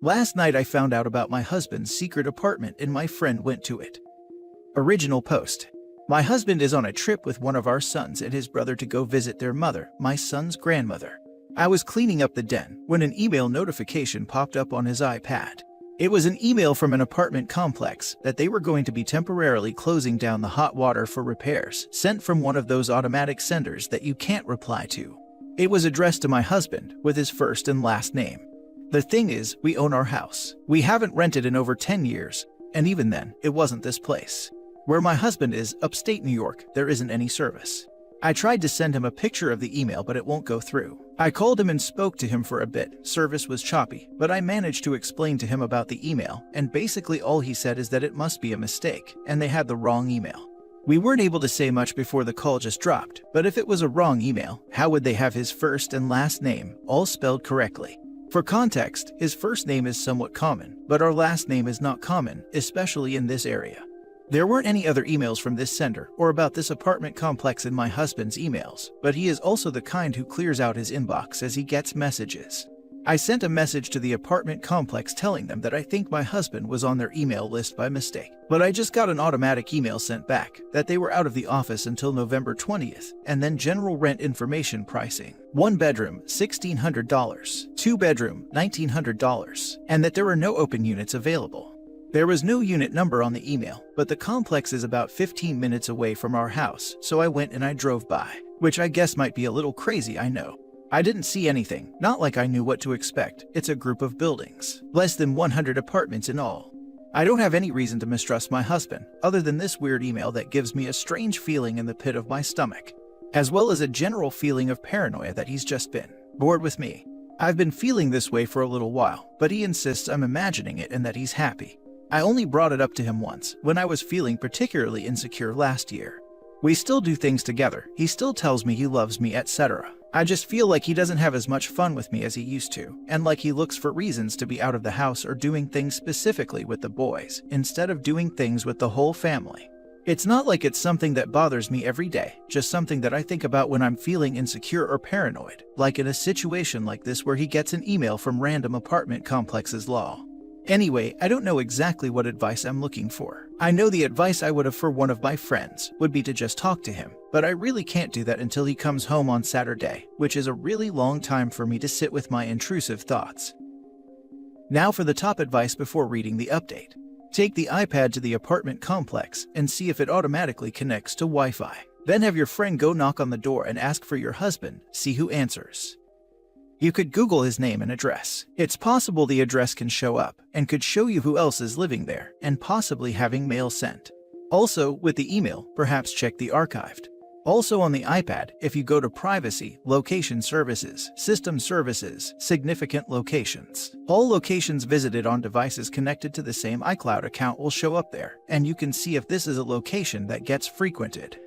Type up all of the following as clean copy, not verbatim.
Last night I found out about my husband's secret apartment and my friend went to it. Original post. My husband is on a trip with one of our sons and his brother to go visit their mother, my son's grandmother. I was cleaning up the den when an email notification popped up on his iPad. It was an email from an apartment complex that they were going to be temporarily closing down the hot water for repairs, sent from one of those automatic senders that you can't reply to. It was addressed to my husband with his first and last name. The thing is, we own our house. We haven't rented in over 10 years, and even then, it wasn't this place. Where my husband is, upstate New York, there isn't any service. I tried to send him a picture of the email, but it won't go through. I called him and spoke to him for a bit. Service was choppy, but I managed to explain to him about the email, and basically all he said is that it must be a mistake, and they had the wrong email. We weren't able to say much before the call just dropped, but if it was a wrong email, how would they have his first and last name, all spelled correctly? For context, his first name is somewhat common, but our last name is not common, especially in this area. There weren't any other emails from this sender or about this apartment complex in my husband's emails, but he is also the kind who clears out his inbox as he gets messages. I sent a message to the apartment complex telling them that I think my husband was on their email list by mistake, but I just got an automatic email sent back that they were out of the office until November 20th, and then general rent information pricing. 1 bedroom, $1,600, 2 bedroom, $1,900, and that there were no open units available. There was no unit number on the email, but the complex is about 15 minutes away from our house, so I went and I drove by, which I guess might be a little crazy, I know. I didn't see anything, not like I knew what to expect. It's a group of buildings, less than 100 apartments in all. I don't have any reason to mistrust my husband, other than this weird email that gives me a strange feeling in the pit of my stomach, as well as a general feeling of paranoia that he's just been bored with me. I've been feeling this way for a little while, but he insists I'm imagining it and that he's happy. I only brought it up to him once, when I was feeling particularly insecure last year. We still do things together, he still tells me he loves me, etc. I just feel like he doesn't have as much fun with me as he used to, and like he looks for reasons to be out of the house or doing things specifically with the boys, instead of doing things with the whole family. It's not like it's something that bothers me every day, just something that I think about when I'm feeling insecure or paranoid, like in a situation like this where he gets an email from random apartment complexes law. Anyway, I don't know exactly what advice I'm looking for. I know the advice I would have for one of my friends would be to just talk to him, but I really can't do that until he comes home on Saturday, which is a really long time for me to sit with my intrusive thoughts. Now for the top advice before reading the update. Take the iPad to the apartment complex and see if it automatically connects to Wi-Fi. Then have your friend go knock on the door and ask for your husband, see who answers. You could Google his name and address. It's possible the address can show up and could show you who else is living there and possibly having mail sent. Also, with the email, perhaps check the archived. Also on the iPad, if you go to Privacy, Location Services, System Services, Significant Locations, all locations visited on devices connected to the same iCloud account will show up there, and you can see if this is a location that gets frequented.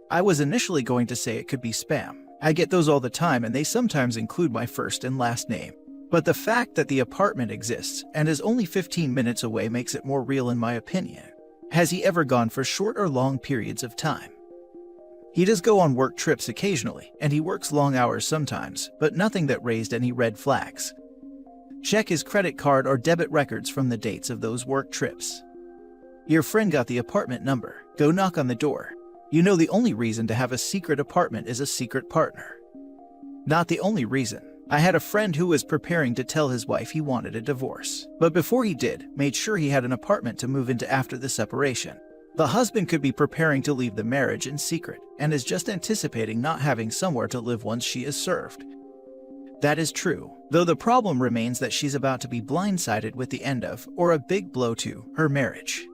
I was initially going to say it could be spam. I get those all the time and they sometimes include my first and last name. But the fact that the apartment exists and is only 15 minutes away makes it more real in my opinion. Has he ever gone for short or long periods of time? He does go on work trips occasionally, and he works long hours sometimes, but nothing that raised any red flags. Check his credit card or debit records from the dates of those work trips. Your friend got the apartment number. Go knock on the door. You know the only reason to have a secret apartment is a secret partner. Not the only reason. I had a friend who was preparing to tell his wife he wanted a divorce, but before he did, made sure he had an apartment to move into after the separation. The husband could be preparing to leave the marriage in secret and is just anticipating not having somewhere to live once she is served. That is true, though the problem remains that she's about to be blindsided with the end of, or a big blow to, her marriage.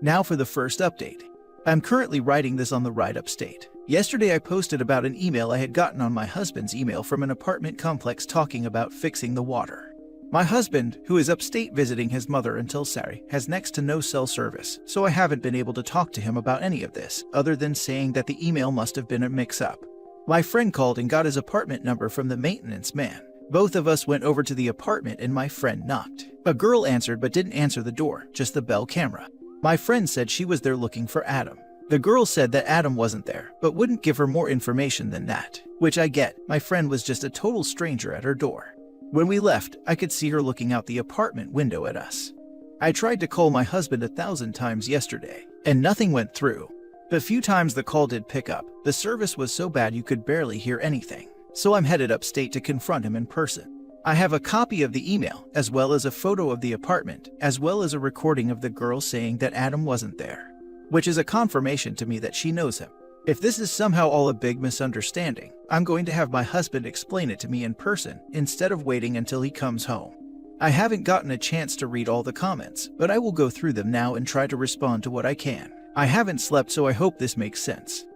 Now for the first update. I'm currently writing this on the ride upstate. Yesterday I posted about an email I had gotten on my husband's email from an apartment complex talking about fixing the water. My husband, who is upstate visiting his mother until Saturday, has next to no cell service, so I haven't been able to talk to him about any of this, other than saying that the email must have been a mix-up. My friend called and got his apartment number from the maintenance man. Both of us went over to the apartment and my friend knocked. A girl answered but didn't answer the door, just the bell camera. My friend said she was there looking for Adam. The girl said that Adam wasn't there, but wouldn't give her more information than that, which I get. My friend was just a total stranger at her door. When we left, I could see her looking out the apartment window at us. I tried to call my husband 1,000 times yesterday, and nothing went through. The few times the call did pick up, the service was so bad you could barely hear anything. So I'm headed upstate to confront him in person. I have a copy of the email, as well as a photo of the apartment, as well as a recording of the girl saying that Adam wasn't there, which is a confirmation to me that she knows him. If this is somehow all a big misunderstanding, I'm going to have my husband explain it to me in person instead of waiting until he comes home. I haven't gotten a chance to read all the comments, but I will go through them now and try to respond to what I can. I haven't slept, so I hope this makes sense.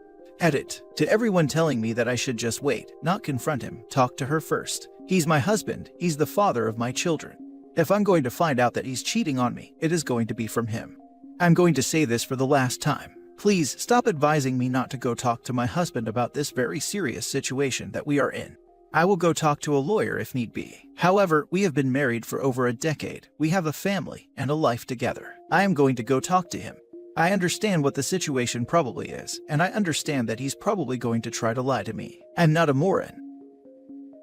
Edit. To everyone telling me that I should just wait, not confront him, talk to her first. He's my husband, he's the father of my children. If I'm going to find out that he's cheating on me, it is going to be from him. I'm going to say this for the last time. Please stop advising me not to go talk to my husband about this very serious situation that we are in. I will go talk to a lawyer if need be. However, we have been married for over a decade. We have a family and a life together. I am going to go talk to him. I understand what the situation probably is, and I understand that he's probably going to try to lie to me. I'm not a moron.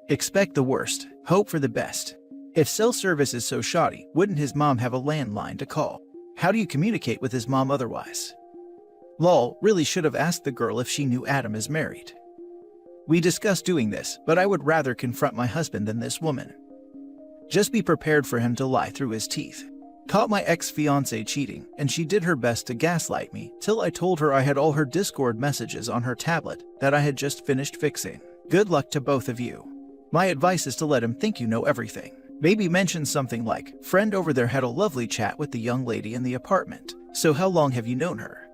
Expect the worst, hope for the best. If cell service is so shoddy, wouldn't his mom have a landline to call? How do you communicate with his mom otherwise? Lol, really should have asked the girl if she knew Adam is married. We discussed doing this, but I would rather confront my husband than this woman. Just be prepared for him to lie through his teeth. Caught my ex-fiancée cheating, and she did her best to gaslight me till I told her I had all her Discord messages on her tablet that I had just finished fixing. Good luck to both of you. My advice is to let him think you know everything. Maybe mention something like, friend over there had a lovely chat with the young lady in the apartment. So how long have you known her?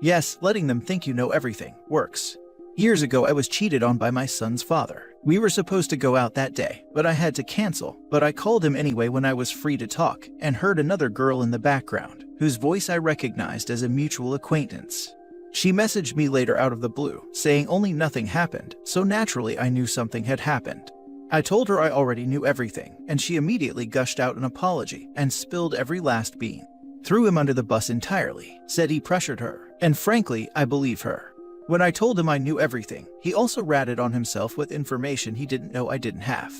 Yes, letting them think you know everything works. Years ago, I was cheated on by my son's father. We were supposed to go out that day, but I had to cancel. But I called him anyway when I was free to talk and heard another girl in the background, whose voice I recognized as a mutual acquaintance. She messaged me later out of the blue, saying only nothing happened, so naturally I knew something had happened. I told her I already knew everything, and she immediately gushed out an apology and spilled every last bean. Threw him under the bus entirely, said he pressured her, and frankly, I believe her. When I told him I knew everything, he also ratted on himself with information he didn't know I didn't have.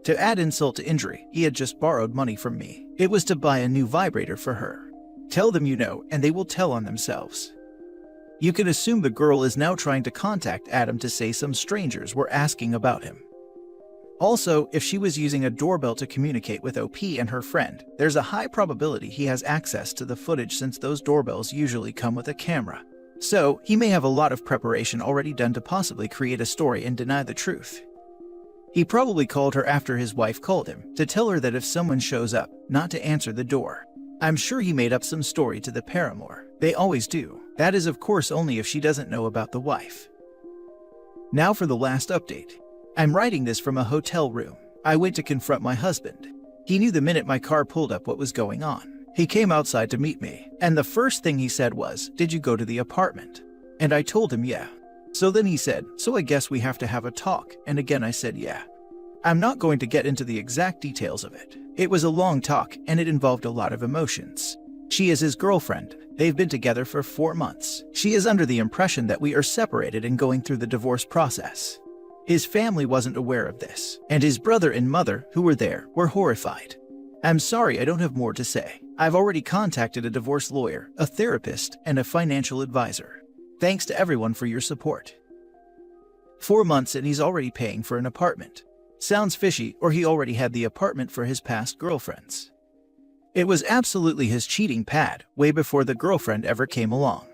To add insult to injury, he had just borrowed money from me. It was to buy a new vibrator for her. Tell them you know, and they will tell on themselves. You can assume the girl is now trying to contact Adam to say some strangers were asking about him. Also, if she was using a doorbell to communicate with OP and her friend, there's a high probability he has access to the footage since those doorbells usually come with a camera. So, he may have a lot of preparation already done to possibly create a story and deny the truth. He probably called her after his wife called him, to tell her that if someone shows up, not to answer the door. I'm sure he made up some story to the paramour. They always do. That is of course only if she doesn't know about the wife. Now for the last update. I'm writing this from a hotel room. I went to confront my husband. He knew the minute my car pulled up what was going on. He came outside to meet me, and the first thing he said was, "Did you go to the apartment?" And I told him yeah. So then he said, "So I guess we have to have a talk," and again I said yeah. I'm not going to get into the exact details of it. It was a long talk, and it involved a lot of emotions. She is his girlfriend. They've been together for 4 months. She is under the impression that we are separated and going through the divorce process. His family wasn't aware of this, and his brother and mother, who were there, were horrified. I'm sorry, I don't have more to say. I've already contacted a divorce lawyer, a therapist, and a financial advisor. Thanks to everyone for your support. 4 months and he's already paying for an apartment. Sounds fishy, or he already had the apartment for his past girlfriends. It was absolutely his cheating pad, way before the girlfriend ever came along.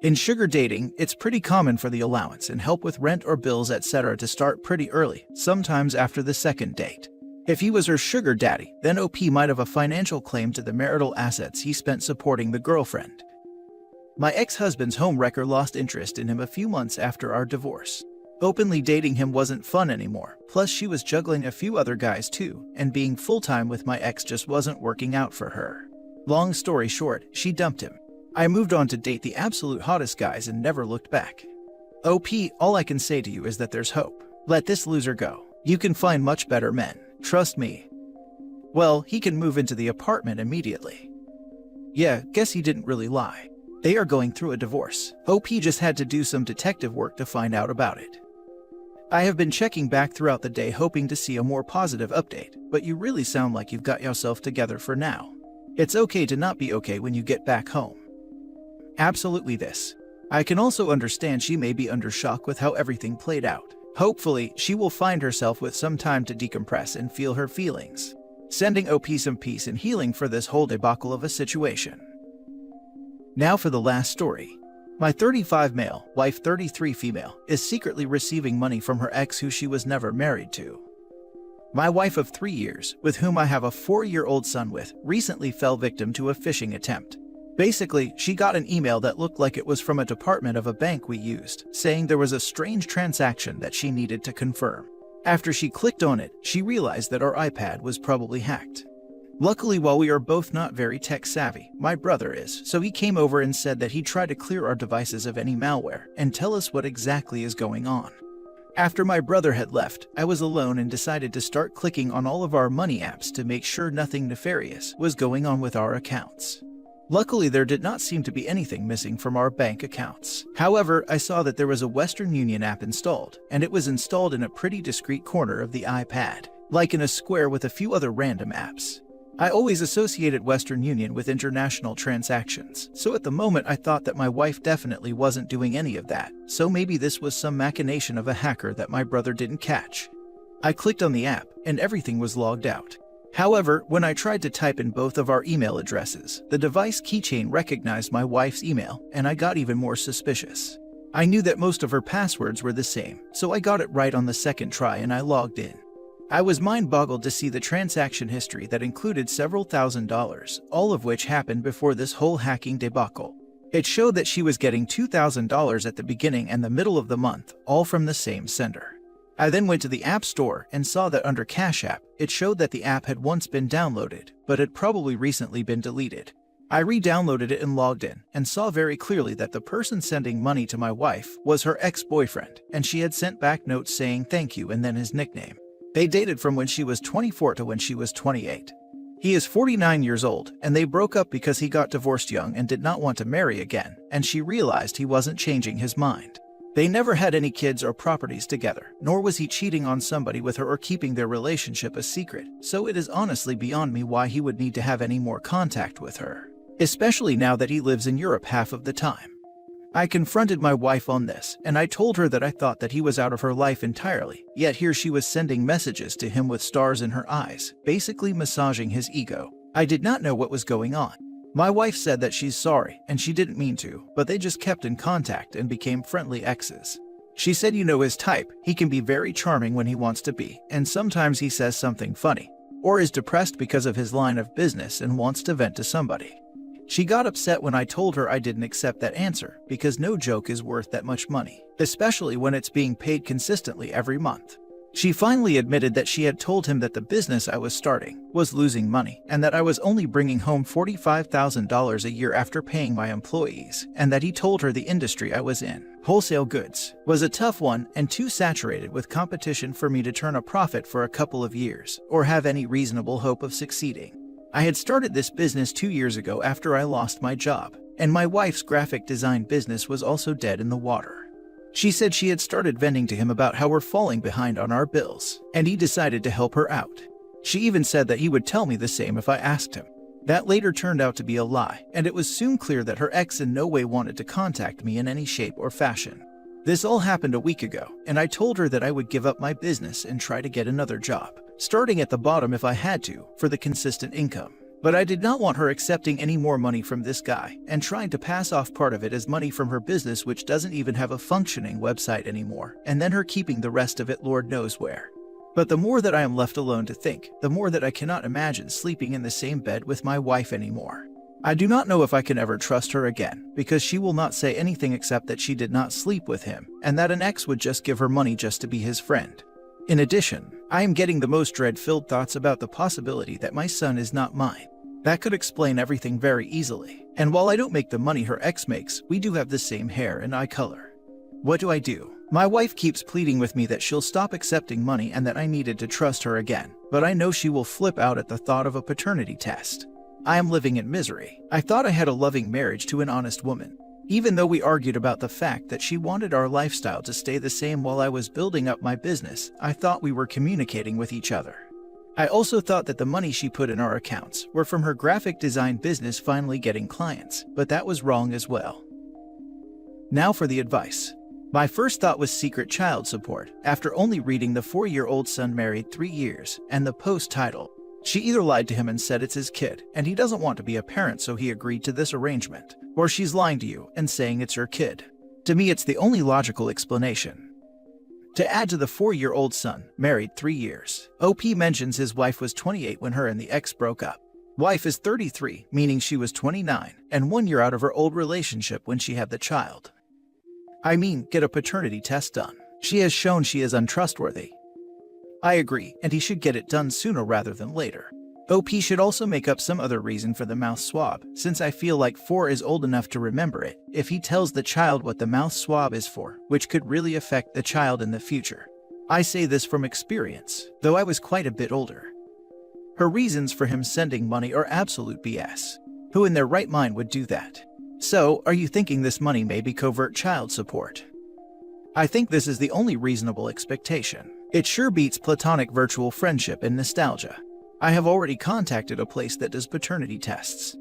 In sugar dating, it's pretty common for the allowance and help with rent or bills etc. to start pretty early, sometimes after the second date. If he was her sugar daddy, then OP might have a financial claim to the marital assets he spent supporting the girlfriend. My ex-husband's homewrecker lost interest in him a few months after our divorce. Openly dating him wasn't fun anymore, plus she was juggling a few other guys too, and being full-time with my ex just wasn't working out for her. Long story short, she dumped him. I moved on to date the absolute hottest guys and never looked back. OP, all I can say to you is that there's hope. Let this loser go. You can find much better men. Trust me. Well, he can move into the apartment immediately. Yeah, guess he didn't really lie. They are going through a divorce. OP just had to do some detective work to find out about it. I have been checking back throughout the day hoping to see a more positive update, but you really sound like you've got yourself together for now. It's okay to not be okay when you get back home. Absolutely this. I can also understand she may be under shock with how everything played out. Hopefully, she will find herself with some time to decompress and feel her feelings. Sending OP some peace and healing for this whole debacle of a situation. Now for the last story. My 35 male, wife 33 female, is secretly receiving money from her ex who she was never married to. My wife of 3 years, with whom I have a 4-year-old son with, recently fell victim to a phishing attempt. Basically, she got an email that looked like it was from a department of a bank we used, saying there was a strange transaction that she needed to confirm. After she clicked on it, she realized that our iPad was probably hacked. Luckily, while we are both not very tech-savvy, my brother is, so he came over and said that he'd try to clear our devices of any malware and tell us what exactly is going on. After my brother had left, I was alone and decided to start clicking on all of our money apps to make sure nothing nefarious was going on with our accounts. Luckily, there did not seem to be anything missing from our bank accounts. However, I saw that there was a Western Union app installed, and it was installed in a pretty discreet corner of the iPad, like in a square with a few other random apps. I always associated Western Union with international transactions, so at the moment I thought that my wife definitely wasn't doing any of that, so maybe this was some machination of a hacker that my brother didn't catch. I clicked on the app, and everything was logged out. However, when I tried to type in both of our email addresses, the device keychain recognized my wife's email, and I got even more suspicious. I knew that most of her passwords were the same, so I got it right on the second try and I logged in. I was mind-boggled to see the transaction history that included several $1,000s, all of which happened before this whole hacking debacle. It showed that she was getting $2,000 at the beginning and the middle of the month, all from the same sender. I then went to the App Store and saw that under Cash App, it showed that the app had once been downloaded, but had probably recently been deleted. I re-downloaded it and logged in, and saw very clearly that the person sending money to my wife was her ex-boyfriend, and she had sent back notes saying thank you and then his nickname. They dated from when she was 24 to when she was 28. He is 49 years old, and they broke up because he got divorced young and did not want to marry again, and she realized he wasn't changing his mind. They never had any kids or properties together, nor was he cheating on somebody with her or keeping their relationship a secret, so it is honestly beyond me why he would need to have any more contact with her, especially now that he lives in Europe half of the time. I confronted my wife on this, and I told her that I thought that he was out of her life entirely, yet here she was sending messages to him with stars in her eyes, basically massaging his ego. I did not know what was going on. My wife said that she's sorry, and she didn't mean to, but they just kept in contact and became friendly exes. She said you know his type, he can be very charming when he wants to be, and sometimes he says something funny, or is depressed because of his line of business and wants to vent to somebody. She got upset when I told her I didn't accept that answer, because no joke is worth that much money, especially when it's being paid consistently every month. She finally admitted that she had told him that the business I was starting was losing money, and that I was only bringing home $45,000 a year after paying my employees, and that he told her the industry I was in, wholesale goods, was a tough one and too saturated with competition for me to turn a profit for a couple of years, or have any reasonable hope of succeeding. I had started this business 2 years ago after I lost my job, and my wife's graphic design business was also dead in the water. She said she had started venting to him about how we're falling behind on our bills, and he decided to help her out. She even said that he would tell me the same if I asked him. That later turned out to be a lie, and it was soon clear that her ex in no way wanted to contact me in any shape or fashion. This all happened a week ago, and I told her that I would give up my business and try to get another job, starting at the bottom if I had to, for the consistent income. But I did not want her accepting any more money from this guy and trying to pass off part of it as money from her business, which doesn't even have a functioning website anymore, and then her keeping the rest of it Lord knows where. But the more that I am left alone to think, the more that I cannot imagine sleeping in the same bed with my wife anymore. I do not know if I can ever trust her again, because she will not say anything except that she did not sleep with him, and that an ex would just give her money just to be his friend. In addition, I am getting the most dread-filled thoughts about the possibility that my son is not mine. That could explain everything very easily, and while I don't make the money her ex makes, we do have the same hair and eye color. What do I do? My wife keeps pleading with me that she'll stop accepting money and that I needed to trust her again, but I know she will flip out at the thought of a paternity test. I am living in misery. I thought I had a loving marriage to an honest woman. Even though we argued about the fact that she wanted our lifestyle to stay the same while I was building up my business, I thought we were communicating with each other. I also thought that the money she put in our accounts were from her graphic design business finally getting clients, but that was wrong as well. Now for the advice. My first thought was secret child support, after only reading the 4-year-old son married 3 years, and the post title. She either lied to him and said it's his kid, and he doesn't want to be a parent so he agreed to this arrangement, or she's lying to you and saying it's her kid. To me, it's the only logical explanation. To add to the 4-year-old son, married 3 years, OP mentions his wife was 28 when her and the ex broke up. Wife is 33, meaning she was 29, and 1 year out of her old relationship when she had the child. I mean, get a paternity test done. She has shown she is untrustworthy. I agree, and he should get it done sooner rather than later. OP should also make up some other reason for the mouth swab, since I feel like 4 is old enough to remember it, if he tells the child what the mouth swab is for, which could really affect the child in the future. I say this from experience, though I was quite a bit older. Her reasons for him sending money are absolute BS. Who in their right mind would do that? So, are you thinking this money may be covert child support? I think this is the only reasonable expectation. It sure beats platonic virtual friendship and nostalgia. I have already contacted a place that does paternity tests.